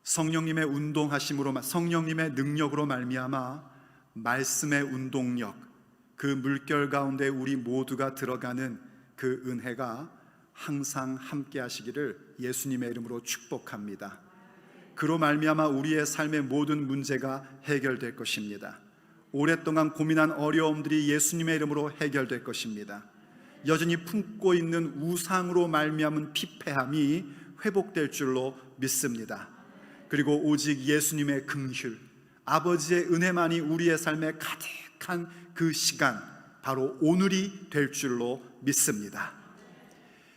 성령님의 운동하심으로, 성령님의 능력으로 말미암아 말씀의 운동력, 그 물결 가운데 우리 모두가 들어가는 그 은혜가 항상 함께 하시기를 예수님의 이름으로 축복합니다. 그로 말미암아 우리의 삶의 모든 문제가 해결될 것입니다. 오랫동안 고민한 어려움들이 예수님의 이름으로 해결될 것입니다. 여전히 품고 있는 우상으로 말미암은 피폐함이 회복될 줄로 믿습니다. 그리고 오직 예수님의 긍휼, 아버지의 은혜만이 우리의 삶에 가득한 그 시간, 바로 오늘이 될 줄로 믿습니다.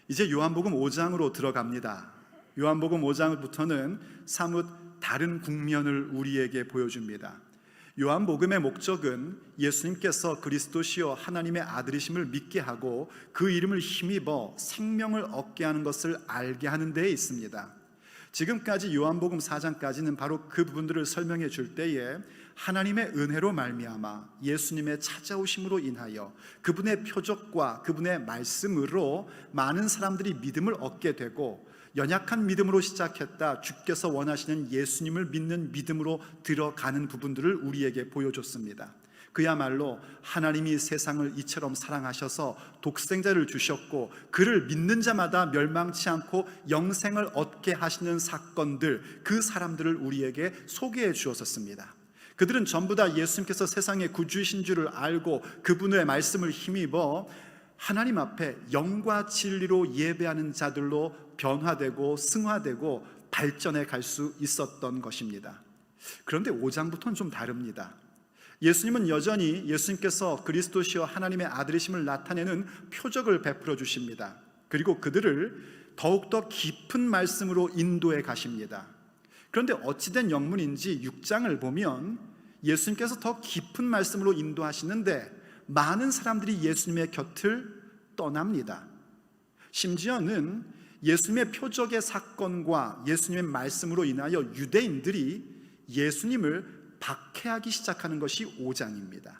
이제 요한복음 5장으로 들어갑니다. 요한복음 5장부터는 사뭇 다른 국면을 우리에게 보여줍니다. 요한복음의 목적은 예수님께서 그리스도시요 하나님의 아들이심을 믿게 하고 그 이름을 힘입어 생명을 얻게 하는 것을 알게 하는 데에 있습니다. 지금까지 요한복음 4장까지는 바로 그 부분들을 설명해 줄 때에 하나님의 은혜로 말미암아 예수님의 찾아오심으로 인하여 그분의 표적과 그분의 말씀으로 많은 사람들이 믿음을 얻게 되고, 연약한 믿음으로 시작했다 주께서 원하시는 예수님을 믿는 믿음으로 들어가는 부분들을 우리에게 보여줬습니다. 그야말로 하나님이 세상을 이처럼 사랑하셔서 독생자를 주셨고 그를 믿는 자마다 멸망치 않고 영생을 얻게 하시는 사건들, 그 사람들을 우리에게 소개해 주었습니다. 그들은 전부 다 예수님께서 세상의 구주이신 줄을 알고 그분의 말씀을 힘입어 하나님 앞에 영과 진리로 예배하는 자들로 변화되고 승화되고 발전해 갈 수 있었던 것입니다. 그런데 5장부터는 좀 다릅니다. 예수님은 여전히 예수님께서 그리스도시여 하나님의 아들이심을 나타내는 표적을 베풀어 주십니다. 그리고 그들을 더욱더 깊은 말씀으로 인도해 가십니다. 그런데 어찌된 영문인지 6장을 보면 예수님께서 더 깊은 말씀으로 인도하시는데 많은 사람들이 예수님의 곁을 떠납니다. 심지어는 예수님의 표적의 사건과 예수님의 말씀으로 인하여 유대인들이 예수님을 박해하기 시작하는 것이 5장입니다.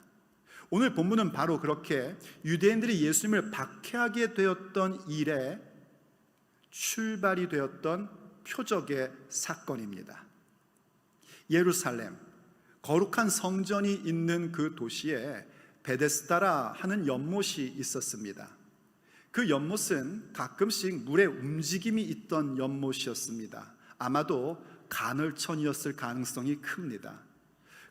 오늘 본문은 바로 그렇게 유대인들이 예수님을 박해하게 되었던 일에 출발이 되었던 표적의 사건입니다. 예루살렘, 거룩한 성전이 있는 그 도시에 베데스다라 하는 연못이 있었습니다. 그 연못은 가끔씩 물의 움직임이 있던 연못이었습니다. 아마도 간헐천이었을 가능성이 큽니다.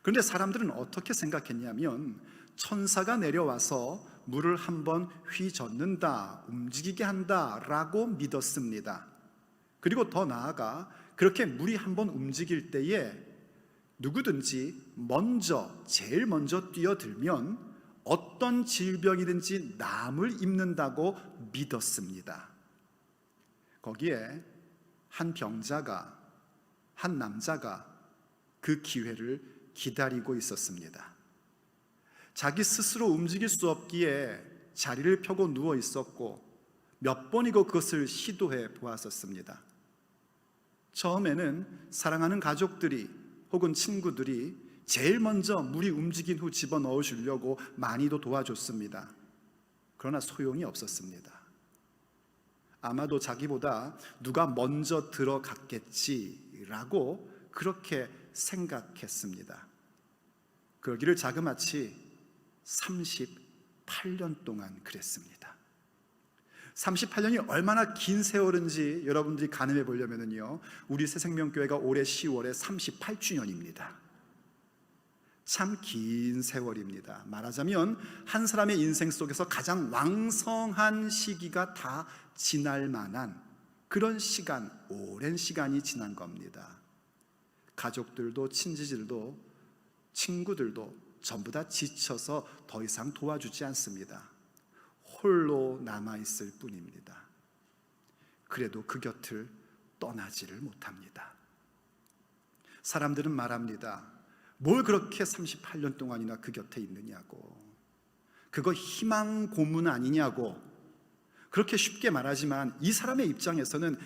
그런데 사람들은 어떻게 생각했냐면 천사가 내려와서 물을 한번 휘젓는다, 움직이게 한다라고 믿었습니다. 그리고 더 나아가 그렇게 물이 한번 움직일 때에 누구든지 제일 먼저 뛰어들면 어떤 질병이든지 남을 입는다고 믿었습니다. 거기에 한 병자가, 한 남자가 그 기회를 기다리고 있었습니다. 자기 스스로 움직일 수 없기에 자리를 펴고 누워 있었고 몇 번이고 그것을 시도해 보았었습니다. 처음에는 사랑하는 가족들이 혹은 친구들이 제일 먼저 물이 움직인 후 집어넣어 주려고 많이도 도와줬습니다. 그러나 소용이 없었습니다. 아마도 자기보다 누가 먼저 들어갔겠지라고 그렇게 생각했습니다. 그러기를 자그마치 38년 동안 그랬습니다. 38년이 얼마나 긴 세월인지 여러분들이 가늠해 보려면요, 우리 새생명교회가 올해 10월에 38주년입니다. 참 긴 세월입니다. 말하자면 한 사람의 인생 속에서 가장 왕성한 시기가 다 지날 만한 그런 시간, 오랜 시간이 지난 겁니다. 가족들도 친지들도 친구들도 전부 다 지쳐서 더 이상 도와주지 않습니다. 홀로 남아있을 뿐입니다. 그래도 그 곁을 떠나지를 못합니다. 사람들은 말합니다. 뭘 그렇게 38년 동안이나 그 곁에 있느냐고, 그거 희망 고문 아니냐고 그렇게 쉽게 말하지만 이 사람의 입장에서는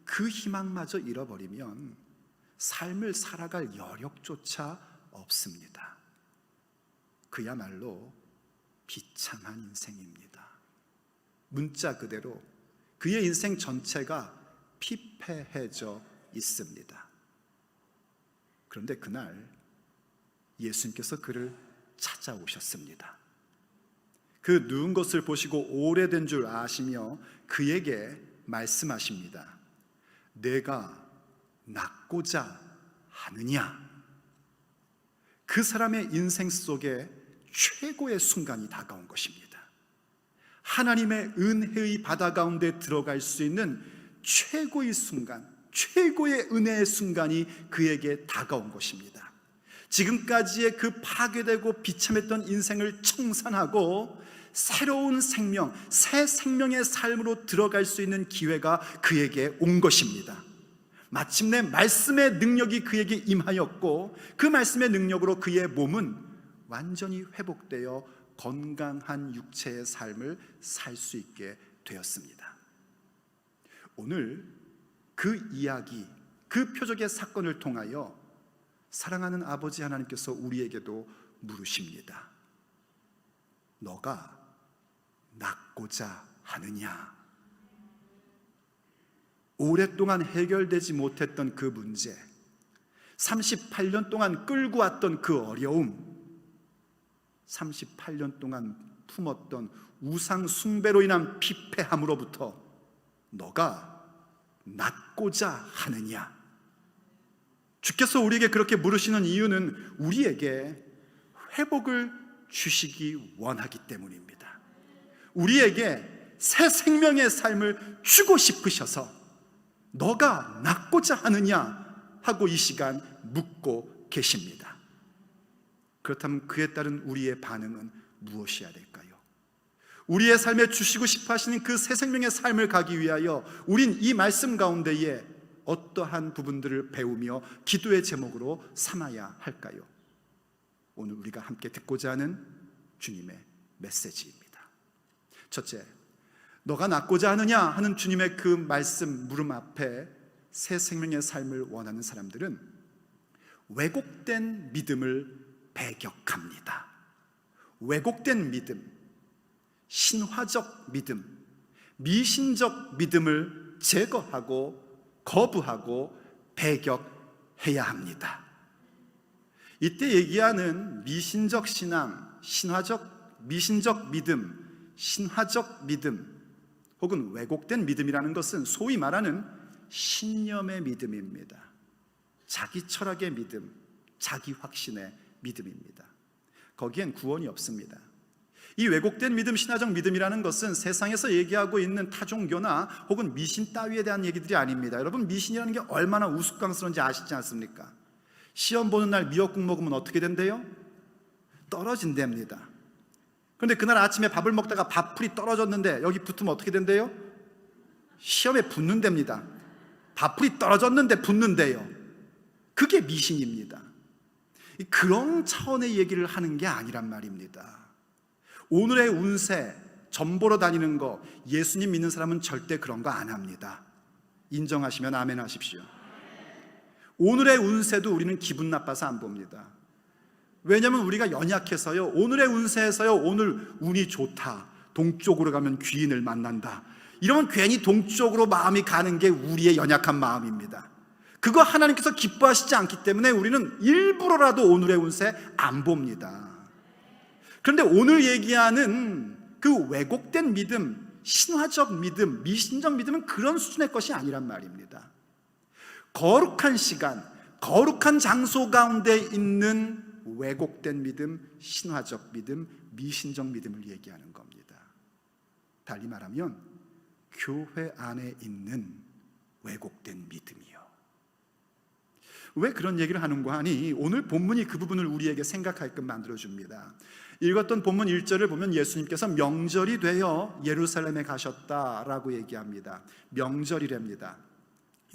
그 희망마저 잃어버리면 삶을 살아갈 여력조차 없습니다. 그야말로 비참한 인생입니다. 문자 그대로 그의 인생 전체가 피폐해져 있습니다. 그런데 그날 예수님께서 그를 찾아오셨습니다. 그 누운 것을 보시고 오래된 줄 아시며 그에게 말씀하십니다. 내가 낫고자 하느냐? 그 사람의 인생 속에 최고의 순간이 다가온 것입니다. 하나님의 은혜의 바다 가운데 들어갈 수 있는 최고의 순간, 최고의 은혜의 순간이 그에게 다가온 것입니다. 지금까지의 그 파괴되고 비참했던 인생을 청산하고 새로운 생명, 새 생명의 삶으로 들어갈 수 있는 기회가 그에게 온 것입니다. 마침내 말씀의 능력이 그에게 임하였고 그 말씀의 능력으로 그의 몸은 완전히 회복되어 건강한 육체의 삶을 살 수 있게 되었습니다. 오늘 그 이야기, 그 표적의 사건을 통하여 사랑하는 아버지 하나님께서 우리에게도 물으십니다. 너가 낫고자 하느냐? 오랫동안 해결되지 못했던 그 문제, 38년 동안 끌고 왔던 그 어려움, 38년 동안 품었던 우상 숭배로 인한 피폐함으로부터 너가 낫고자 하느냐? 주께서 우리에게 그렇게 물으시는 이유는 우리에게 회복을 주시기 원하기 때문입니다. 우리에게 새 생명의 삶을 주고 싶으셔서 너가 낫고자 하느냐 하고 이 시간 묻고 계십니다. 그렇다면 그에 따른 우리의 반응은 무엇이어야 될까요? 우리의 삶에 주시고 싶어 하시는 그 새 생명의 삶을 가기 위하여 우린 이 말씀 가운데에 어떠한 부분들을 배우며 기도의 제목으로 삼아야 할까요? 오늘 우리가 함께 듣고자 하는 주님의 메시지입니다. 첫째, 너가 낫고자 하느냐 하는 주님의 그 말씀 물음 앞에 새 생명의 삶을 원하는 사람들은 왜곡된 믿음을 배격합니다. 왜곡된 믿음, 신화적 믿음, 미신적 믿음을 제거하고 거부하고 배격해야 합니다. 이때 얘기하는 미신적 신앙, 미신적 믿음, 신화적 믿음 혹은 왜곡된 믿음이라는 것은 소위 말하는 신념의 믿음입니다. 자기 철학의 믿음, 자기 확신의 믿음입니다. 거기엔 구원이 없습니다. 이 왜곡된 믿음, 신화적 믿음이라는 것은 세상에서 얘기하고 있는 타종교나 혹은 미신 따위에 대한 얘기들이 아닙니다. 여러분, 미신이라는 게 얼마나 우스꽝스러운지 아시지 않습니까? 시험 보는 날 미역국 먹으면 어떻게 된대요? 떨어진답니다. 그런데 그날 아침에 밥을 먹다가 밥풀이 떨어졌는데 여기 붙으면 어떻게 된대요? 시험에 붙는답니다. 밥풀이 떨어졌는데 붙는데요. 그게 미신입니다. 그런 차원의 얘기를 하는 게 아니란 말입니다. 오늘의 운세, 점보러 다니는 거, 예수님 믿는 사람은 절대 그런 거 안 합니다. 인정하시면 아멘 하십시오. 오늘의 운세도 우리는 기분 나빠서 안 봅니다. 왜냐하면 우리가 연약해서요, 오늘의 운세에서요, 오늘 운이 좋다, 동쪽으로 가면 귀인을 만난다, 이러면 괜히 동쪽으로 마음이 가는 게 우리의 연약한 마음입니다. 그거 하나님께서 기뻐하시지 않기 때문에 우리는 일부러라도 오늘의 운세 안 봅니다. 그런데 오늘 얘기하는 그 왜곡된 믿음, 신화적 믿음, 미신적 믿음은 그런 수준의 것이 아니란 말입니다. 거룩한 시간, 거룩한 장소 가운데 있는 왜곡된 믿음, 신화적 믿음, 미신적 믿음을 얘기하는 겁니다. 달리 말하면 교회 안에 있는 왜곡된 믿음이요. 왜 그런 얘기를 하는가 하니 오늘 본문이 그 부분을 우리에게 생각하게끔 만들어줍니다. 읽었던 본문 1절을 보면 예수님께서 명절이 되어 예루살렘에 가셨다라고 얘기합니다. 명절이랍니다.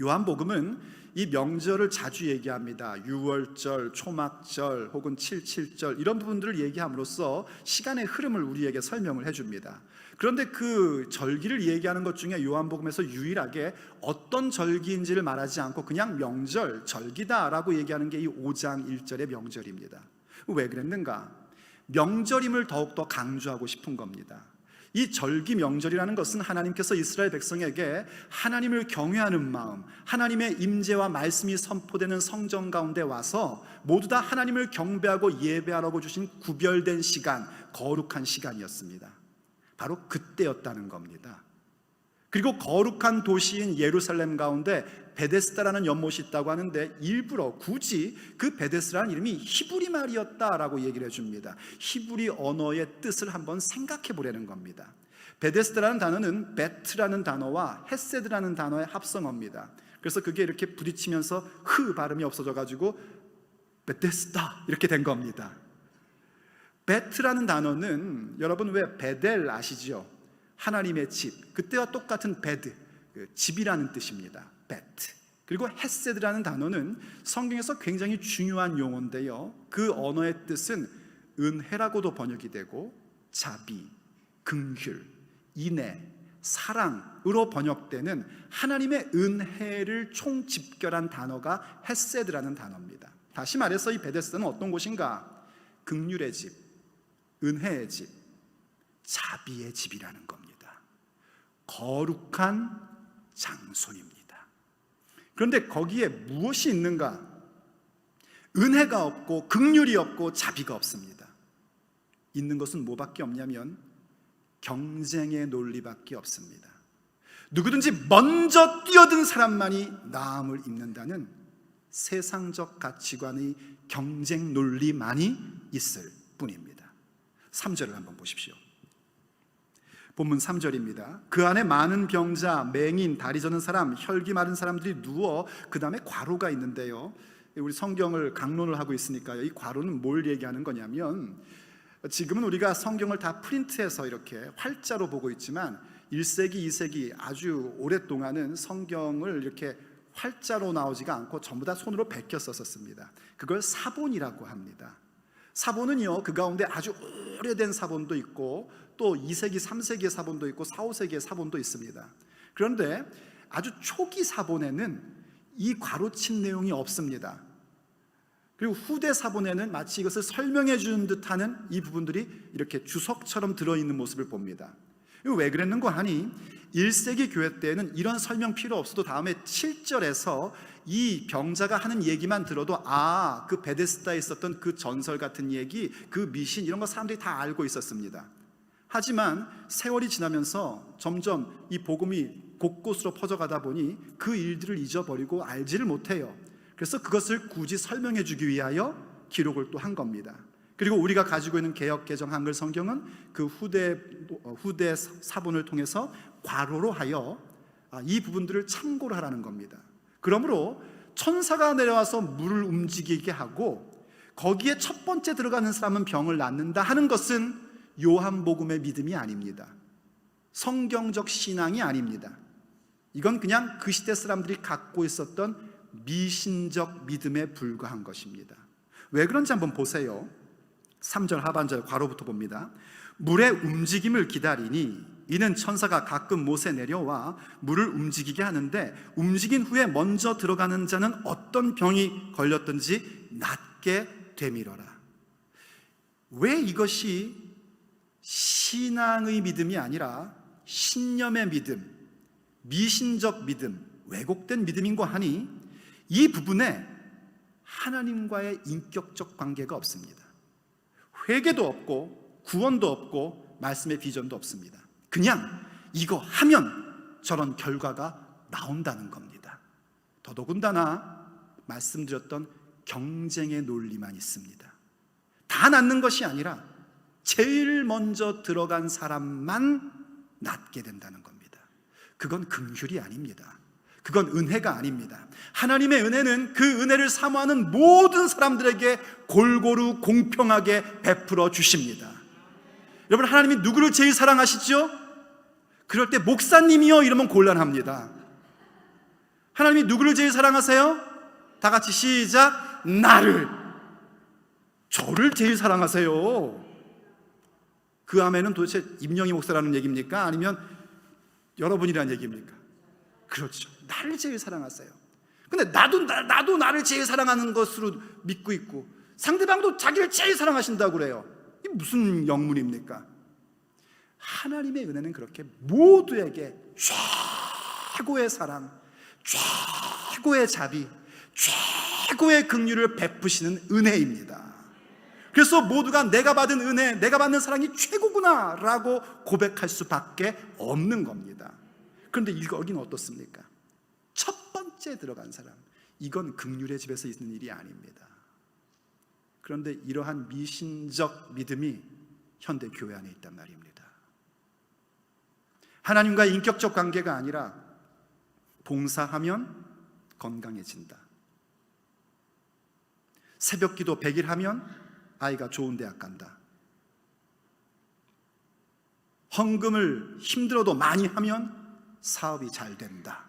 요한복음은 이 명절을 자주 얘기합니다. 유월절, 초막절 혹은 7.7절 이런 부분들을 얘기함으로써 시간의 흐름을 우리에게 설명을 해줍니다. 그런데 그 절기를 얘기하는 것 중에 요한복음에서 유일하게 어떤 절기인지를 말하지 않고 그냥 명절, 절기다라고 얘기하는 게 이 5장 1절의 명절입니다. 왜 그랬는가? 명절임을 더욱더 강조하고 싶은 겁니다. 이 절기 명절이라는 것은 하나님께서 이스라엘 백성에게 하나님을 경외하는 마음, 하나님의 임재와 말씀이 선포되는 성전 가운데 와서 모두 다 하나님을 경배하고 예배하라고 주신 구별된 시간, 거룩한 시간이었습니다. 바로 그때였다는 겁니다. 그리고 거룩한 도시인 예루살렘 가운데 베데스다라는 연못이 있다고 하는데 일부러 굳이 그 베데스다라는 이름이 히브리 말이었다라고 얘기를 해줍니다. 히브리 언어의 뜻을 한번 생각해 보려는 겁니다. 베데스다라는 단어는 베트라는 단어와 헤세드라는 단어의 합성어입니다. 그래서 그게 이렇게 부딪히면서 흐 발음이 없어져가지고 베데스다 이렇게 된 겁니다. 베트라는 단어는 여러분 왜 베델 아시죠? 하나님의 집, 그때와 똑같은 베드, 집이라는 뜻입니다. 베트. 그리고 헤세드라는 단어는 성경에서 굉장히 중요한 용어인데요, 그 언어의 뜻은 은혜라고도 번역이 되고 자비, 긍휼, 인애, 사랑으로 번역되는 하나님의 은혜를 총집결한 단어가 헤세드라는 단어입니다. 다시 말해서 이 베데스다는 어떤 곳인가? 긍휼의 집, 은혜의 집, 자비의 집이라는 겁니다. 거룩한 장소입니다. 그런데 거기에 무엇이 있는가? 은혜가 없고 긍휼이 없고 자비가 없습니다. 있는 것은 뭐밖에 없냐면 경쟁의 논리밖에 없습니다. 누구든지 먼저 뛰어든 사람만이 나음을 입는다는 세상적 가치관의 경쟁 논리만이 있을 뿐입니다. 3절을 한번 보십시오. 본문 3절입니다. 그 안에 많은 병자, 맹인, 다리 저는 사람, 혈기 마른 사람들이 누워, 그 다음에 괄호가 있는데요, 우리 성경을 강론을 하고 있으니까요, 이 괄호는 뭘 얘기하는 거냐면, 지금은 우리가 성경을 다 프린트해서 이렇게 활자로 보고 있지만 1세기, 2세기 아주 오랫동안은 성경을 이렇게 활자로 나오지가 않고 전부 다 손으로 베껴 썼었습니다. 그걸 사본이라고 합니다. 사본은요, 그 가운데 아주 오래된 사본도 있고 또 2세기, 3세기의 사본도 있고 4, 5세기의 사본도 있습니다. 그런데 아주 초기 사본에는 이 괄호친 내용이 없습니다. 그리고 후대 사본에는 마치 이것을 설명해 주는 듯하는 이 부분들이 이렇게 주석처럼 들어있는 모습을 봅니다. 이거 왜 그랬는고 하니 1세기 교회 때는 이런 설명 필요 없어도 다음에 7절에서 이 병자가 하는 얘기만 들어도 그 베데스다에 있었던 그 전설 같은 얘기, 그 미신, 이런 거 사람들이 다 알고 있었습니다. 하지만 세월이 지나면서 점점 이 복음이 곳곳으로 퍼져가다 보니 그 일들을 잊어버리고 알지를 못해요. 그래서 그것을 굳이 설명해 주기 위하여 기록을 또 한 겁니다. 그리고 우리가 가지고 있는 개역 개정 한글 성경은 그 후대 사본을 통해서 괄호로 하여 이 부분들을 참고를 하라는 겁니다. 그러므로 천사가 내려와서 물을 움직이게 하고 거기에 첫 번째 들어가는 사람은 병을 낫는다 하는 것은 요한복음의 믿음이 아닙니다. 성경적 신앙이 아닙니다. 이건 그냥 그 시대 사람들이 갖고 있었던 미신적 믿음에 불과한 것입니다. 왜 그런지 한번 보세요. 3절 하반절 괄호부터 봅니다. 물의 움직임을 기다리니 이는 천사가 가끔 못에 내려와 물을 움직이게 하는데 움직인 후에 먼저 들어가는 자는 어떤 병이 걸렸든지 낫게 되밀어라. 왜 이것이 신앙의 믿음이 아니라 신념의 믿음, 미신적 믿음, 왜곡된 믿음인고 하니 이 부분에 하나님과의 인격적 관계가 없습니다. 회개도 없고 구원도 없고 말씀의 비전도 없습니다. 그냥 이거 하면 저런 결과가 나온다는 겁니다. 더더군다나 말씀드렸던 경쟁의 논리만 있습니다. 다 낫는 것이 아니라 제일 먼저 들어간 사람만 낫게 된다는 겁니다. 그건 긍휼이 아닙니다. 그건 은혜가 아닙니다. 하나님의 은혜는 그 은혜를 사모하는 모든 사람들에게 골고루 공평하게 베풀어 주십니다. 여러분, 하나님이 누구를 제일 사랑하시죠? 그럴 때 목사님이요 이러면 곤란합니다. 하나님이 누구를 제일 사랑하세요? 다 같이 시작. 나를, 저를 제일 사랑하세요. 그 아멘은 도대체 임영희 목사라는 얘기입니까? 아니면 여러분이라는 얘기입니까? 그렇죠. 나를 제일 사랑하세요. 근데 나도 나를 제일 사랑하는 것으로 믿고 있고 상대방도 자기를 제일 사랑하신다고 그래요. 이게 무슨 영문입니까? 하나님의 은혜는 그렇게 모두에게 최고의 사랑, 최고의 자비, 최고의 긍휼을 베푸시는 은혜입니다. 그래서 모두가 내가 받은 은혜, 내가 받는 사랑이 최고구나 라고 고백할 수밖에 없는 겁니다. 그런데 여기는 어떻습니까? 첫 번째 들어간 사람, 이건 긍휼의 집에서 있는 일이 아닙니다. 그런데 이러한 미신적 믿음이 현대 교회 안에 있단 말입니다. 하나님과 인격적 관계가 아니라 봉사하면 건강해진다, 새벽 기도 100일 하면 아이가 좋은 대학 간다, 헌금을 힘들어도 많이 하면 사업이 잘 된다.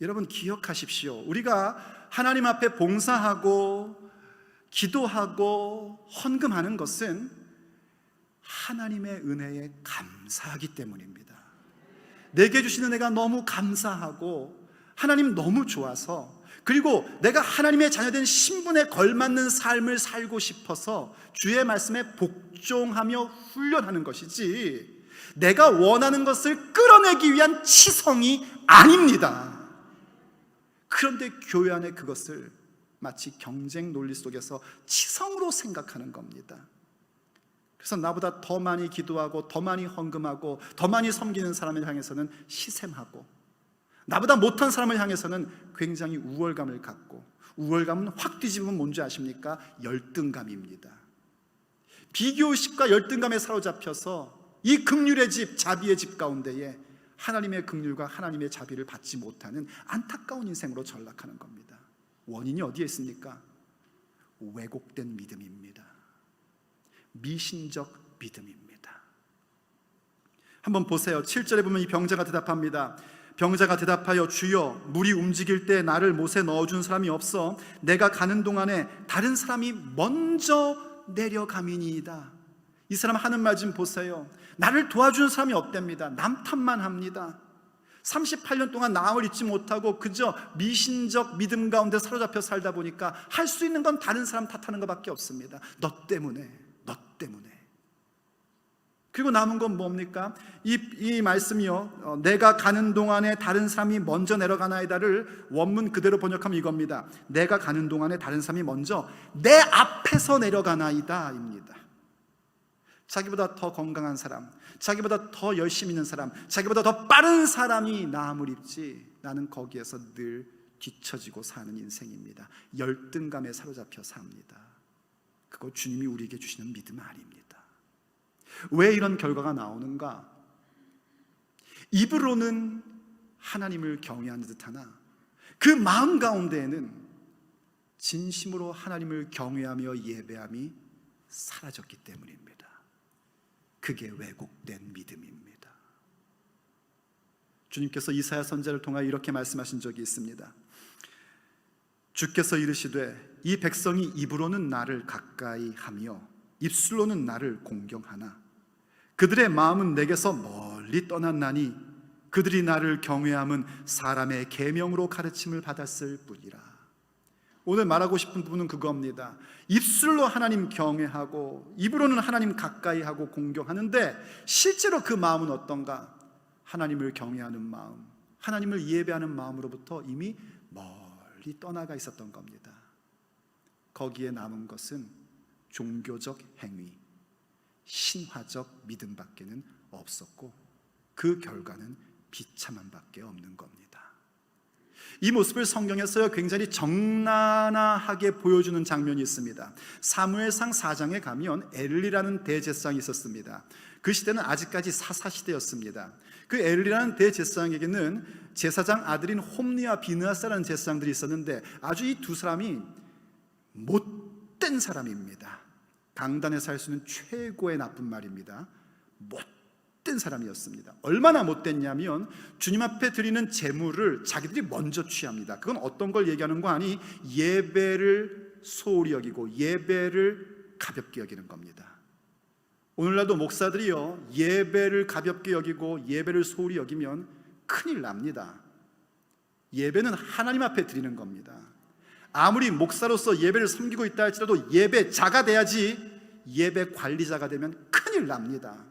여러분 기억하십시오. 우리가 하나님 앞에 봉사하고 기도하고 헌금하는 것은 하나님의 은혜에 감사하기 때문입니다. 내게 주신 은혜가 너무 감사하고 하나님 너무 좋아서, 그리고 내가 하나님의 자녀된 신분에 걸맞는 삶을 살고 싶어서 주의 말씀에 복종하며 훈련하는 것이지, 내가 원하는 것을 끌어내기 위한 치성이 아닙니다. 그런데 교회 안에 그것을 마치 경쟁 논리 속에서 치성으로 생각하는 겁니다. 그래서 나보다 더 많이 기도하고 더 많이 헌금하고 더 많이 섬기는 사람을 향해서는 시샘하고, 나보다 못한 사람을 향해서는 굉장히 우월감을 갖고, 우월감은 확 뒤집으면 뭔지 아십니까? 열등감입니다. 비교의식과 열등감에 사로잡혀서 이 긍휼의 집, 자비의 집 가운데에 하나님의 긍휼과 하나님의 자비를 받지 못하는 안타까운 인생으로 전락하는 겁니다. 원인이 어디에 있습니까? 왜곡된 믿음입니다. 미신적 믿음입니다. 한번 보세요. 7절에 보면 이 병자가 대답합니다. 병자가 대답하여 주여, 물이 움직일 때 나를 못에 넣어준 사람이 없어 내가 가는 동안에 다른 사람이 먼저 내려가미니이다. 이 사람 하는 말 좀 보세요. 나를 도와주는 사람이 없답니다. 남 탓만 합니다. 38년 동안 나음을 잊지 못하고 그저 미신적 믿음 가운데 사로잡혀 살다 보니까 할 수 있는 건 다른 사람 탓하는 것밖에 없습니다. 너 때문에, 너 때문에. 그리고 남은 건 뭡니까? 이 말씀이요, 내가 가는 동안에 다른 사람이 먼저 내려가나이다를 원문 그대로 번역하면 이겁니다. 내가 가는 동안에 다른 사람이 먼저 내 앞에서 내려가나이다 입니다. 자기보다 더 건강한 사람, 자기보다 더 열심히 있는 사람, 자기보다 더 빠른 사람이 나음을 입지, 나는 거기에서 늘 뒤처지고 사는 인생입니다. 열등감에 사로잡혀 삽니다. 그거 주님이 우리에게 주시는 믿음 아닙니다. 왜 이런 결과가 나오는가? 입으로는 하나님을 경외하는 듯하나 그 마음 가운데에는 진심으로 하나님을 경외하며 예배함이 사라졌기 때문입니다. 그게 왜곡된 믿음입니다. 주님께서 이사야 선지자를 통하여 이렇게 말씀하신 적이 있습니다. 주께서 이르시되 이 백성이 입으로는 나를 가까이 하며 입술로는 나를 공경하나 그들의 마음은 내게서 멀리 떠났나니 그들이 나를 경외함은 사람의 계명으로 가르침을 받았을 뿐이라. 오늘 말하고 싶은 부분은 그겁니다. 입술로 하나님 경외하고 입으로는 하나님 가까이 하고 공경하는데 실제로 그 마음은 어떤가? 하나님을 경외하는 마음, 하나님을 예배하는 마음으로부터 이미 멀리 떠나가 있었던 겁니다. 거기에 남은 것은 종교적 행위, 신화적 믿음밖에는 없었고 그 결과는 비참함 밖에 없는 겁니다. 이 모습을 성경에서 굉장히 적나라하게 보여주는 장면이 있습니다. 사무엘상 4장에 가면 엘리라는 대제사장이 있었습니다. 그 시대는 아직까지 사사시대였습니다. 그 엘리라는 대제사장에게는 제사장 아들인 홈리와 비느하스라는 제사장들이 있었는데 아주 이 두 사람이 못된 사람입니다. 강단에 살 수 있는 최고의 나쁜 말입니다. 못된 사람이었습니다. 얼마나 못됐냐면 주님 앞에 드리는 제물을 자기들이 먼저 취합니다. 그건 어떤 걸 얘기하는 거 아니? 예배를 소홀히 여기고 예배를 가볍게 여기는 겁니다. 오늘날도 목사들이요, 예배를 가볍게 여기고 예배를 소홀히 여기면 큰일 납니다. 예배는 하나님 앞에 드리는 겁니다. 아무리 목사로서 예배를 섬기고 있다 할지라도 예배자가 돼야지 예배 관리자가 되면 큰일 납니다.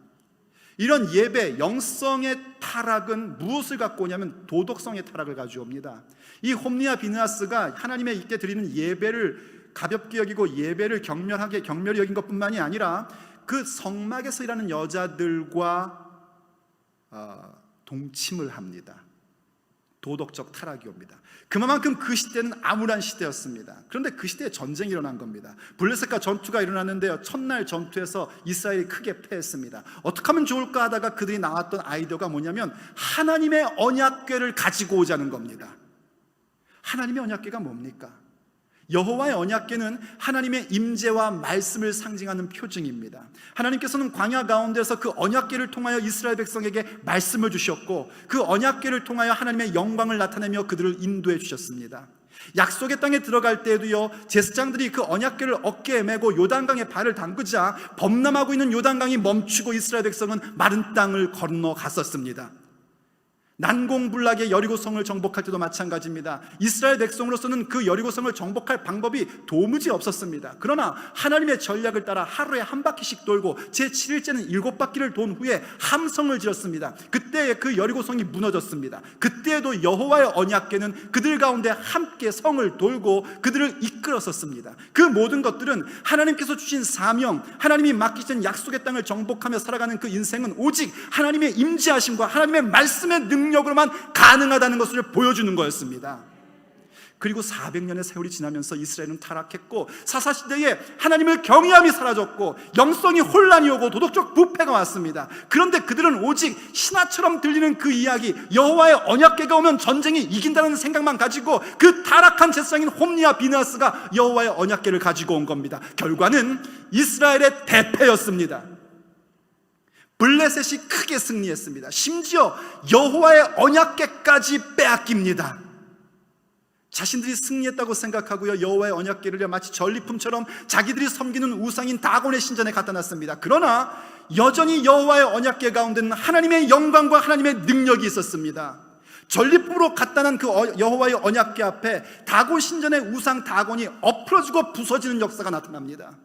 이런 예배, 영성의 타락은 무엇을 갖고 오냐면 도덕성의 타락을 가져옵니다. 이 홈리와 비느하스가 하나님의 있게 드리는 예배를 가볍게 여기고 예배를 경멸히 여긴 것뿐만이 아니라 그 성막에서 일하는 여자들과 동침을 합니다. 도덕적 타락이 옵니다. 그만큼 그 시대는 암울한 시대였습니다. 그런데 그 시대에 전쟁이 일어난 겁니다. 블레셋과 전투가 일어났는데요, 첫날 전투에서 이스라엘이 크게 패했습니다. 어떻게 하면 좋을까 하다가 그들이 나왔던 아이디어가 뭐냐면 하나님의 언약궤를 가지고 오자는 겁니다. 하나님의 언약궤가 뭡니까? 여호와의 언약궤는 하나님의 임재와 말씀을 상징하는 표징입니다. 하나님께서는 광야 가운데서 그 언약궤를 통하여 이스라엘 백성에게 말씀을 주셨고, 그 언약궤를 통하여 하나님의 영광을 나타내며 그들을 인도해 주셨습니다. 약속의 땅에 들어갈 때에도요, 제사장들이 그 언약궤를 어깨에 메고 요단강에 발을 담그자 범람하고 있는 요단강이 멈추고 이스라엘 백성은 마른 땅을 건너갔었습니다. 난공불락의 여리고성을 정복할 때도 마찬가지입니다. 이스라엘 백성으로서는 그 여리고성을 정복할 방법이 도무지 없었습니다. 그러나 하나님의 전략을 따라 하루에 한 바퀴씩 돌고 제7일째는 7바퀴를 돈 후에 함성을 지었습니다. 그때 그 여리고성이 무너졌습니다. 그때에도 여호와의 언약궤는 그들 가운데 함께 성을 돌고 그들을 이끌었었습니다. 그 모든 것들은 하나님께서 주신 사명, 하나님이 맡기신 약속의 땅을 정복하며 살아가는 그 인생은 오직 하나님의 임재하심과 하나님의 말씀의 능력으로만 가능하다는 것을 보여주는 거였습니다. 그리고 400년의 세월이 지나면서 이스라엘은 타락했고 사사시대에 하나님을 경외함이 사라졌고 영성이 혼란이 오고 도덕적 부패가 왔습니다. 그런데 그들은 오직 신화처럼 들리는 그 이야기, 여호와의 언약궤가 오면 전쟁이 이긴다는 생각만 가지고 그 타락한 제사장인 홈리와 비느하스가 여호와의 언약궤를 가지고 온 겁니다. 결과는 이스라엘의 대패였습니다. 블레셋이 크게 승리했습니다. 심지어 여호와의 언약궤까지 빼앗깁니다. 자신들이 승리했다고 생각하고요, 여호와의 언약궤를 마치 전리품처럼 자기들이 섬기는 우상인 다곤의 신전에 갖다 놨습니다. 그러나 여전히 여호와의 언약궤 가운데는 하나님의 영광과 하나님의 능력이 있었습니다. 전리품으로 갖다 난 그 여호와의 언약궤 앞에 다곤 신전의 우상 다곤이 엎어지고 부서지는 역사가 나타납니다.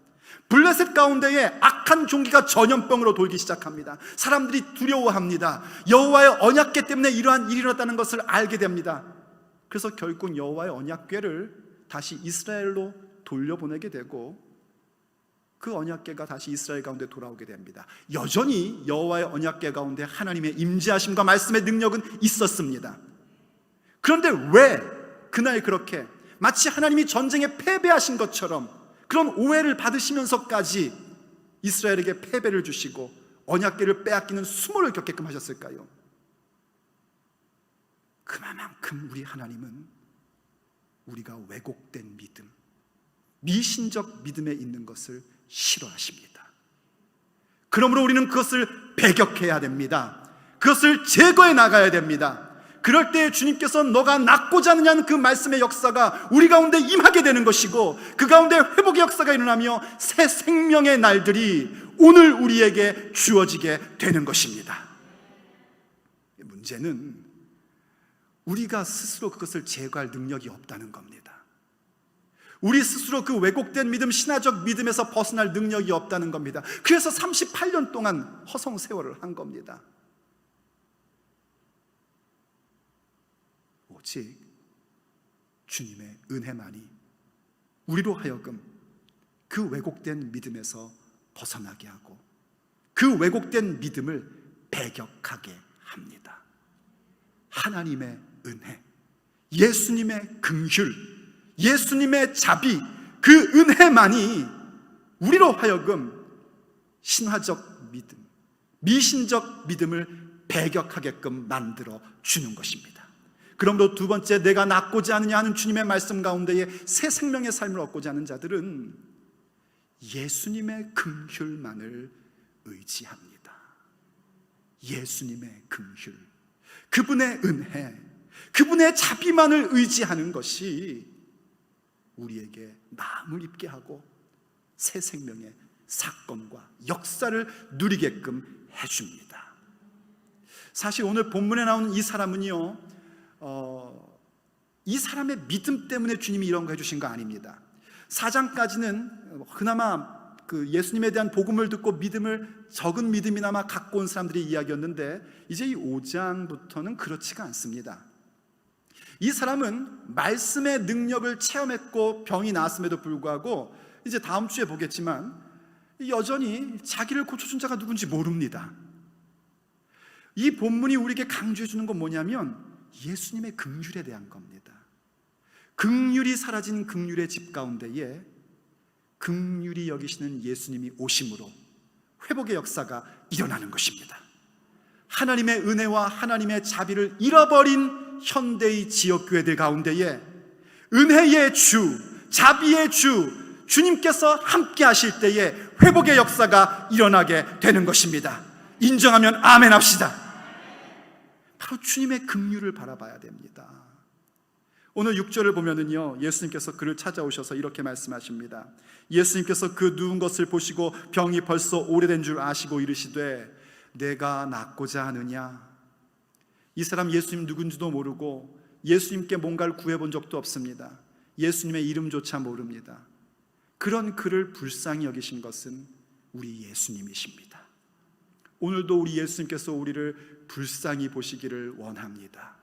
블레셋 가운데에 악한 종기가 전염병으로 돌기 시작합니다. 사람들이 두려워합니다. 여호와의 언약궤 때문에 이러한 일이 일어났다는 것을 알게 됩니다. 그래서 결국 여호와의 언약궤를 다시 이스라엘로 돌려보내게 되고 그 언약궤가 다시 이스라엘 가운데 돌아오게 됩니다. 여전히 여호와의 언약궤 가운데 하나님의 임재하심과 말씀의 능력은 있었습니다. 그런데 왜 그날 그렇게 마치 하나님이 전쟁에 패배하신 것처럼 그런 오해를 받으시면서까지 이스라엘에게 패배를 주시고 언약궤를 빼앗기는 수모를 겪게끔 하셨을까요? 그만큼 우리 하나님은 우리가 왜곡된 믿음, 미신적 믿음에 있는 것을 싫어하십니다. 그러므로 우리는 그것을 배격해야 됩니다. 그것을 제거해 나가야 됩니다. 그럴 때 주님께서 너가 낫고자 하느냐는 그 말씀의 역사가 우리 가운데 임하게 되는 것이고 그 가운데 회복의 역사가 일어나며 새 생명의 날들이 오늘 우리에게 주어지게 되는 것입니다. 문제는 우리가 스스로 그것을 제거할 능력이 없다는 겁니다. 우리 스스로 그 왜곡된 믿음, 신화적 믿음에서 벗어날 능력이 없다는 겁니다. 그래서 38년 동안 허송세월을 한 겁니다. 오직 주님의 은혜만이 우리로 하여금 그 왜곡된 믿음에서 벗어나게 하고 그 왜곡된 믿음을 배격하게 합니다. 하나님의 은혜, 예수님의 긍휼, 예수님의 자비, 그 은혜만이 우리로 하여금 신화적 믿음, 미신적 믿음을 배격하게끔 만들어 주는 것입니다. 그러므로 두 번째, 내가 낫고자 하느냐 하는 주님의 말씀 가운데에 새 생명의 삶을 얻고자 하는 자들은 예수님의 긍휼만을 의지합니다. 예수님의 긍휼, 그분의 은혜, 그분의 자비만을 의지하는 것이 우리에게 마음을 입게 하고 새 생명의 사건과 역사를 누리게끔 해줍니다. 사실 오늘 본문에 나오는 이 사람은요, 이 사람의 믿음 때문에 주님이 이런 거 해주신 거 아닙니다. 4장까지는 그나마 그 예수님에 대한 복음을 듣고 믿음을 적은 믿음이나마 갖고 온 사람들의 이야기였는데, 이제 이 5장부터는 그렇지가 않습니다. 이 사람은 말씀의 능력을 체험했고 병이 나았음에도 불구하고 이제 다음 주에 보겠지만 여전히 자기를 고쳐준 자가 누군지 모릅니다. 이 본문이 우리에게 강조해 주는 건 뭐냐면 예수님의 긍휼에 대한 겁니다. 긍휼이 사라진 긍휼의 집 가운데에 긍휼히 여기시는 예수님이 오심으로 회복의 역사가 일어나는 것입니다. 하나님의 은혜와 하나님의 자비를 잃어버린 현대의 지역교회들 가운데에 은혜의 주, 자비의 주, 주님께서 함께 하실 때에 회복의 역사가 일어나게 되는 것입니다. 인정하면 아멘 합시다. 바로 주님의 긍휼을 바라봐야 됩니다. 오늘 6절을 보면은요, 예수님께서 그를 찾아오셔서 이렇게 말씀하십니다. 예수님께서 그 누운 것을 보시고 병이 벌써 오래된 줄 아시고 이르시되 내가 낫고자 하느냐. 이 사람 예수님 누군지도 모르고 예수님께 뭔가를 구해본 적도 없습니다. 예수님의 이름조차 모릅니다. 그런 그를 불쌍히 여기신 것은 우리 예수님이십니다. 오늘도 우리 예수님께서 우리를 불쌍히 보시기를 원합니다.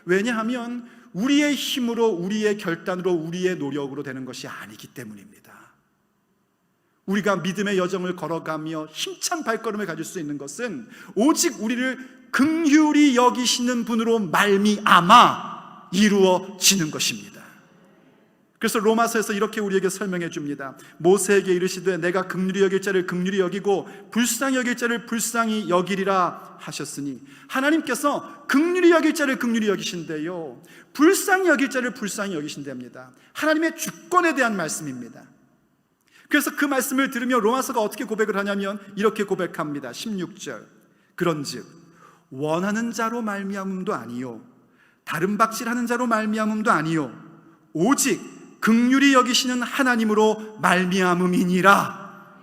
왜냐하면 우리의 힘으로, 우리의 결단으로, 우리의 노력으로 되는 것이 아니기 때문입니다. 우리가 믿음의 여정을 걸어가며 힘찬 발걸음을 가질 수 있는 것은 오직 우리를 긍휼히 여기시는 분으로 말미암아 이루어지는 것입니다. 그래서 로마서에서 이렇게 우리에게 설명해 줍니다. 모세에게 이르시되 내가 긍휼히 여길 자를 긍휼히 여기고 불쌍히 여길 자를 불쌍히 여기리라 하셨으니, 하나님께서 긍휼히 여길 자를 긍휼히 여기신대요, 불쌍히 여길 자를 불쌍히 여기신답니다. 하나님의 주권에 대한 말씀입니다. 그래서 그 말씀을 들으며 로마서가 어떻게 고백을 하냐면 이렇게 고백합니다. 16절 그런즉 원하는 자로 말미암음도 아니요 다른 박질하는 자로 말미암음도 아니요 오직 긍휼히 여기시는 하나님으로 말미암음이니라.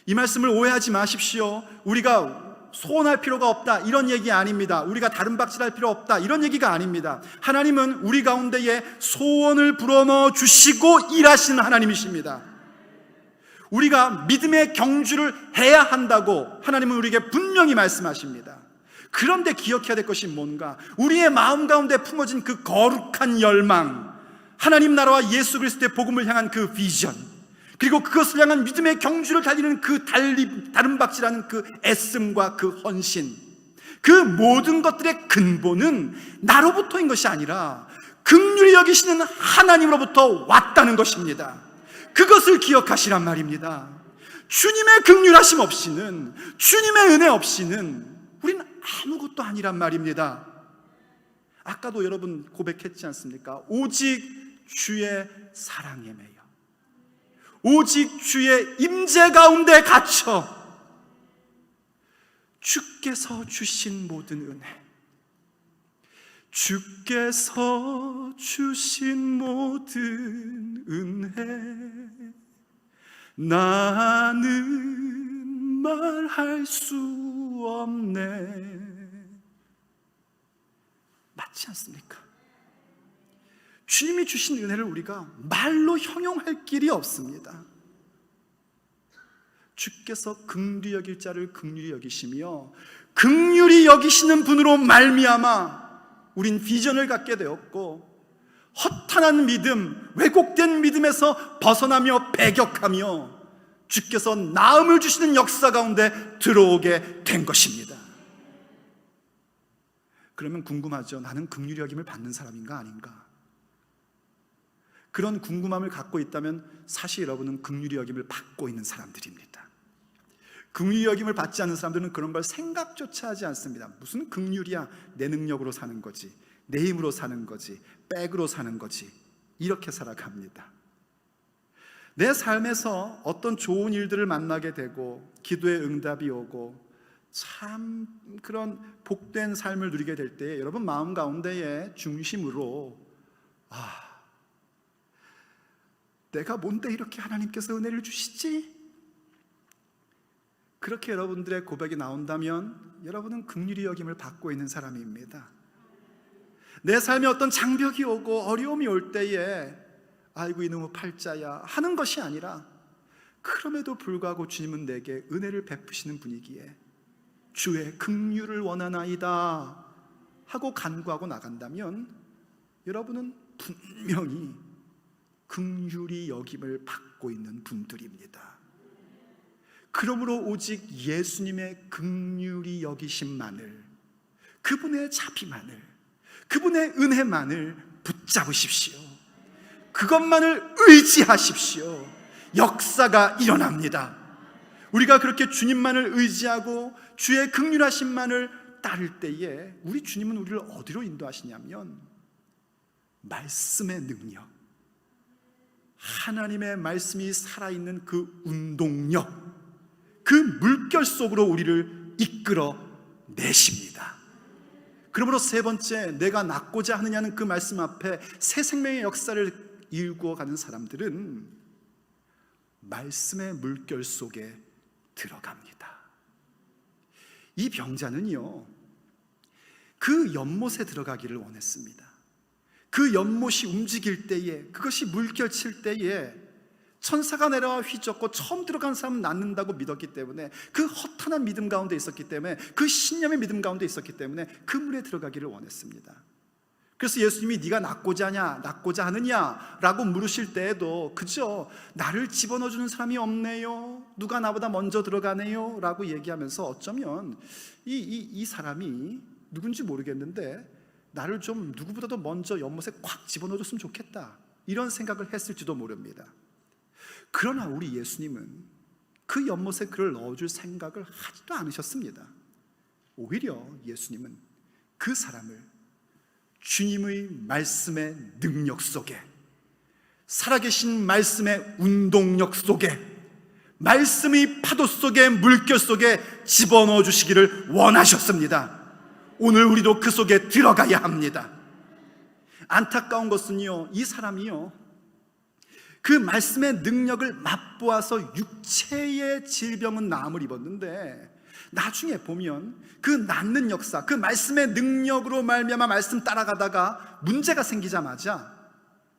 이 말씀을 오해하지 마십시오. 우리가 소원할 필요가 없다 이런 얘기 아닙니다. 우리가 다른 박질할 필요 없다 이런 얘기가 아닙니다. 하나님은 우리 가운데에 소원을 불어넣어 주시고 일하시는 하나님이십니다. 우리가 믿음의 경주를 해야 한다고 하나님은 우리에게 분명히 말씀하십니다. 그런데 기억해야 될 것이 뭔가? 우리의 마음 가운데 품어진 그 거룩한 열망, 하나님 나라와 예수 그리스도의 복음을 향한 그 비전, 그리고 그것을 향한 믿음의 경주를 달리는 그 다름박질하는 그 애씀과 그 헌신, 그 모든 것들의 근본은 나로부터인 것이 아니라 긍휼히 여기시는 하나님으로부터 왔다는 것입니다. 그것을 기억하시란 말입니다. 주님의 긍휼하심 없이는, 주님의 은혜 없이는 우리는 아무것도 아니란 말입니다. 아까도 여러분 고백했지 않습니까? 오직 주의 사랑에 매여, 오직 주의 임재 가운데 갇혀 주께서 주신 모든 은혜, 주께서 주신 모든 은혜 나는 말할 수 없네. 맞지 않습니까? 주님이 주신 은혜를 우리가 말로 형용할 길이 없습니다. 주께서 긍휼히 여길 자를 긍휼히 여기시며 긍휼히 여기시는 분으로 말미암아 우린 비전을 갖게 되었고, 허탄한 믿음, 왜곡된 믿음에서 벗어나며 배격하며 주께서 나음을 주시는 역사 가운데 들어오게 된 것입니다. 그러면 궁금하죠. 나는 긍휼히 여김을 받는 사람인가 아닌가? 그런 궁금함을 갖고 있다면 사실 여러분은 긍휼히 여김을 받고 있는 사람들입니다. 긍휼히 여김을 받지 않는 사람들은 그런 걸 생각조차 하지 않습니다. 무슨 긍휼이야, 내 능력으로 사는 거지, 내 힘으로 사는 거지, 백으로 사는 거지, 이렇게 살아갑니다. 내 삶에서 어떤 좋은 일들을 만나게 되고 기도의 응답이 오고 참 그런 복된 삶을 누리게 될 때 여러분 마음 가운데에 중심으로 내가 뭔데 이렇게 하나님께서 은혜를 주시지? 그렇게 여러분들의 고백이 나온다면 여러분은 긍휼히 여김을 받고 있는 사람입니다. 내 삶에 어떤 장벽이 오고 어려움이 올 때에 아이고 이놈의 팔자야 하는 것이 아니라 그럼에도 불구하고 주님은 내게 은혜를 베푸시는 분이기에 주의 긍휼을 원하나이다 하고 간구하고 나간다면 여러분은 분명히 긍휼히 여김을 받고 있는 분들입니다. 그러므로 오직 예수님의 긍휼히 여기심만을, 그분의 자비만을, 그분의 은혜만을 붙잡으십시오. 그것만을 의지하십시오. 역사가 일어납니다. 우리가 그렇게 주님만을 의지하고 주의 긍휼하심만을 따를 때에 우리 주님은 우리를 어디로 인도하시냐면 말씀의 능력, 하나님의 말씀이 살아있는 그 운동력, 그 물결 속으로 우리를 이끌어 내십니다. 그러므로 세 번째, 내가 낳고자 하느냐는 그 말씀 앞에 새 생명의 역사를 일구어가는 사람들은 말씀의 물결 속에 들어갑니다. 이 병자는요, 그 연못에 들어가기를 원했습니다. 그 연못이 움직일 때에, 그것이 물결칠 때에 천사가 내려와 휘젓고 처음 들어간 사람은 낫는다고 믿었기 때문에, 그 허탄한 믿음 가운데 있었기 때문에, 그 신념의 믿음 가운데 있었기 때문에 그 물에 들어가기를 원했습니다. 그래서 예수님이 네가 낳고자 하느냐 라고 물으실 때에도 그저 나를 집어넣어주는 사람이 없네요, 누가 나보다 먼저 들어가네요 라고 얘기하면서 어쩌면 이 사람이 누군지 모르겠는데 나를 좀 누구보다도 먼저 연못에 콱 집어넣어줬으면 좋겠다, 이런 생각을 했을지도 모릅니다. 그러나 우리 예수님은 그 연못에 그를 넣어줄 생각을 하지도 않으셨습니다. 오히려 예수님은 그 사람을 주님의 말씀의 능력 속에, 살아계신 말씀의 운동력 속에, 말씀의 파도 속에, 물결 속에 집어넣어 주시기를 원하셨습니다. 오늘 우리도 그 속에 들어가야 합니다. 안타까운 것은요, 이 사람이요, 그 말씀의 능력을 맛보아서 육체의 질병은 나음을 입었는데 나중에 보면 그 낫는 역사, 그 말씀의 능력으로 말미암아 말씀 따라가다가 문제가 생기자마자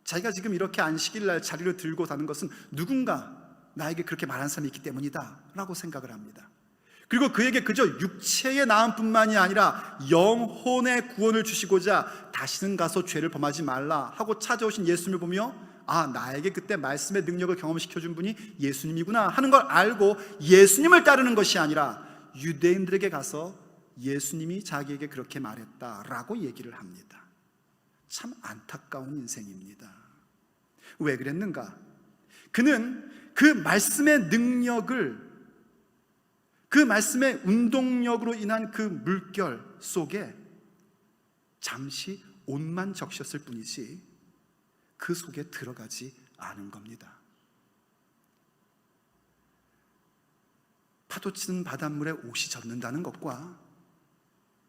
자기가 지금 이렇게 안식일날 자리를 들고 다는 것은 누군가 나에게 그렇게 말한 사람이 있기 때문이다 라고 생각을 합니다. 그리고 그에게 그저 육체의 나음뿐만이 아니라 영혼의 구원을 주시고자 다시는 가서 죄를 범하지 말라 하고 찾아오신 예수님을 보며 나에게 그때 말씀의 능력을 경험시켜준 분이 예수님이구나 하는 걸 알고 예수님을 따르는 것이 아니라 유대인들에게 가서 예수님이 자기에게 그렇게 말했다라고 얘기를 합니다. 참 안타까운 인생입니다. 왜 그랬는가? 그는 그 말씀의 능력을, 그 말씀의 운동력으로 인한 그 물결 속에 잠시 옷만 적셨을 뿐이지 그 속에 들어가지 않은 겁니다. 파도치는 바닷물에 옷이 젖는다는 것과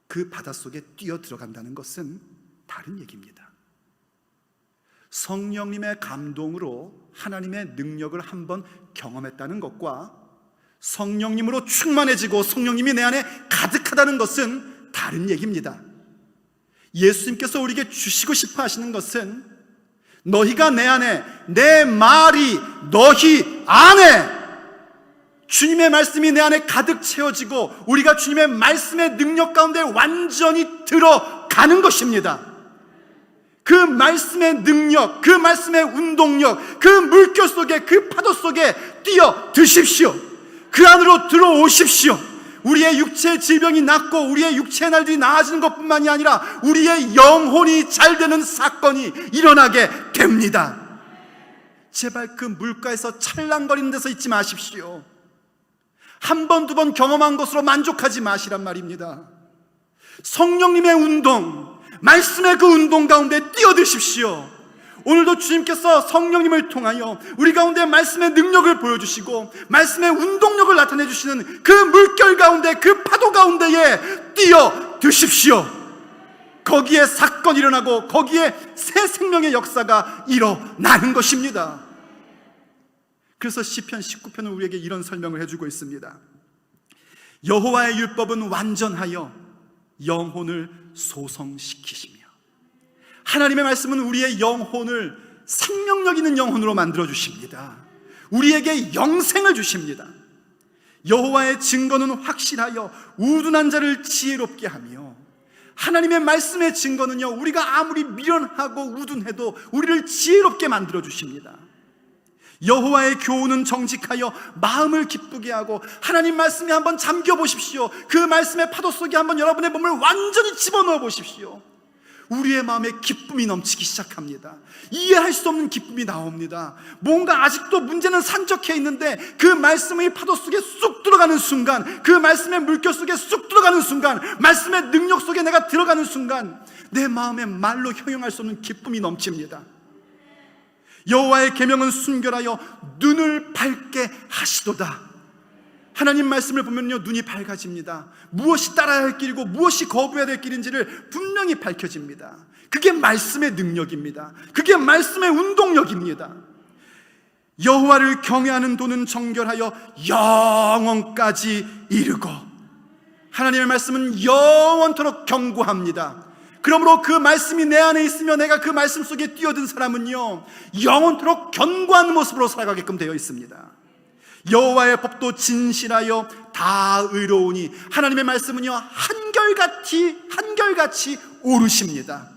그 바닷속에 뛰어 들어간다는 것은 다른 얘기입니다. 성령님의 감동으로 하나님의 능력을 한번 경험했다는 것과 성령님으로 충만해지고 성령님이 내 안에 가득하다는 것은 다른 얘기입니다. 예수님께서 우리에게 주시고 싶어 하시는 것은 너희가 내 안에, 내 말이 너희 안에, 주님의 말씀이 내 안에 가득 채워지고 우리가 주님의 말씀의 능력 가운데 완전히 들어가는 것입니다. 그 말씀의 능력, 그 말씀의 운동력, 그 물결 속에, 그 파도 속에 뛰어 드십시오. 그 안으로 들어오십시오. 우리의 육체의 질병이 낫고 우리의 육체의 날들이 나아지는 것뿐만이 아니라 우리의 영혼이 잘 되는 사건이 일어나게 됩니다. 제발 그 물가에서 찰랑거리는 데서 있지 마십시오. 한 번, 두 번 경험한 것으로 만족하지 마시란 말입니다. 성령님의 운동, 말씀의 그 운동 가운데 뛰어드십시오. 오늘도 주님께서 성령님을 통하여 우리 가운데 말씀의 능력을 보여주시고 말씀의 운동력을 나타내 주시는 그 물결 가운데, 그 파도 가운데에 뛰어드십시오. 거기에 사건이 일어나고 거기에 새 생명의 역사가 일어나는 것입니다. 그래서 시편 19편은 우리에게 이런 설명을 해주고 있습니다. 여호와의 율법은 완전하여 영혼을 소성시키시며, 하나님의 말씀은 우리의 영혼을 생명력 있는 영혼으로 만들어 주십니다. 우리에게 영생을 주십니다. 여호와의 증거는 확실하여 우둔한 자를 지혜롭게 하며, 하나님의 말씀의 증거는요, 우리가 아무리 미련하고 우둔해도 우리를 지혜롭게 만들어 주십니다. 여호와의 교훈은 정직하여 마음을 기쁘게 하고, 하나님 말씀에 한번 잠겨 보십시오. 그 말씀의 파도 속에 한번 여러분의 몸을 완전히 집어넣어 보십시오. 우리의 마음에 기쁨이 넘치기 시작합니다. 이해할 수 없는 기쁨이 나옵니다. 뭔가 아직도 문제는 산적해 있는데 그 말씀의 파도 속에 쑥 들어가는 순간, 그 말씀의 물결 속에 쑥 들어가는 순간, 말씀의 능력 속에 내가 들어가는 순간, 내 마음에 말로 형용할 수 없는 기쁨이 넘칩니다. 여호와의 계명은 순결하여 눈을 밝게 하시도다. 하나님 말씀을 보면요, 눈이 밝아집니다. 무엇이 따라야 할 길이고 무엇이 거부해야 될 길인지를 분명히 밝혀집니다. 그게 말씀의 능력입니다. 그게 말씀의 운동력입니다. 여호와를 경외하는 도는 정결하여 영원까지 이르고, 하나님의 말씀은 영원토록 견고합니다. 그러므로 그 말씀이 내 안에 있으며 내가 그 말씀 속에 뛰어든 사람은요, 영원토록 견고한 모습으로 살아가게끔 되어 있습니다. 여호와의 법도 진실하여 다 의로우니, 하나님의 말씀은요, 한결같이 오르십니다.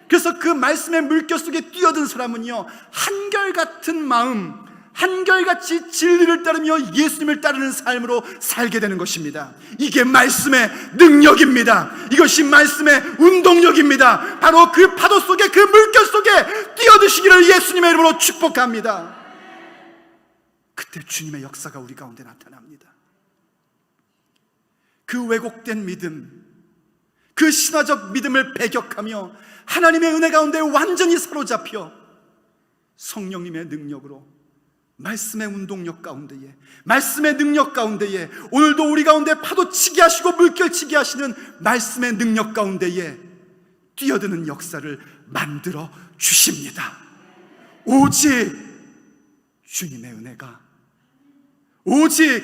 그래서 그 말씀의 물결 속에 뛰어든 사람은요, 한결같은 마음, 한결같이 진리를 따르며 예수님을 따르는 삶으로 살게 되는 것입니다. 이게 말씀의 능력입니다. 이것이 말씀의 운동력입니다. 바로 그 파도 속에, 그 물결 속에 뛰어드시기를 예수님의 이름으로 축복합니다. 그때 주님의 역사가 우리 가운데 나타납니다. 그 왜곡된 믿음, 그 신화적 믿음을 배격하며 하나님의 은혜 가운데 완전히 사로잡혀 성령님의 능력으로, 말씀의 운동력 가운데에, 말씀의 능력 가운데에, 오늘도 우리 가운데 파도치게 하시고 물결치게 하시는 말씀의 능력 가운데에 뛰어드는 역사를 만들어 주십니다. 오직 주님의 은혜가, 오직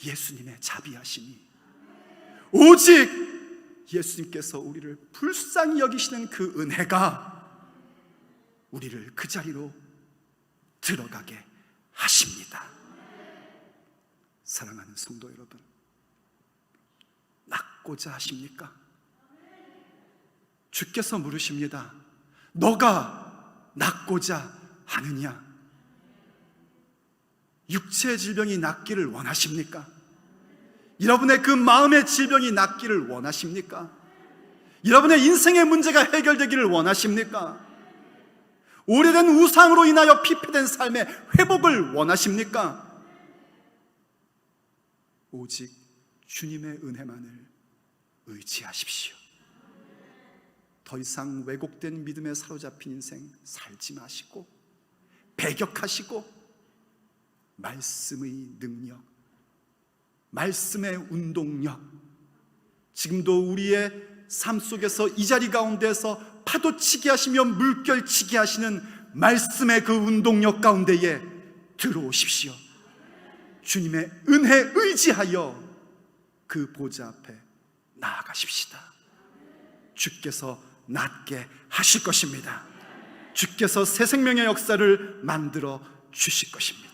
예수님의 자비하심이, 오직 예수님께서 우리를 불쌍히 여기시는 그 은혜가 우리를 그 자리로 들어가게 하십니다. 사랑하는 성도 여러분, 낫고자 하십니까? 주께서 물으십니다. 너가 낫고자 하느냐? 육체의 질병이 낫기를 원하십니까? 여러분의 그 마음의 질병이 낫기를 원하십니까? 여러분의 인생의 문제가 해결되기를 원하십니까? 오래된 우상으로 인하여 피폐된 삶의 회복을 원하십니까? 오직 주님의 은혜만을 의지하십시오. 더 이상 왜곡된 믿음에 사로잡힌 인생 살지 마시고, 배격하시고 말씀의 능력, 말씀의 운동력, 지금도 우리의 삶 속에서 이 자리 가운데서 파도치게 하시며 물결치게 하시는 말씀의 그 운동력 가운데에 들어오십시오. 주님의 은혜 의지하여 그 보좌 앞에 나아가십시다. 주께서 낫게 하실 것입니다. 주께서 새 생명의 역사를 만들어 주실 것입니다.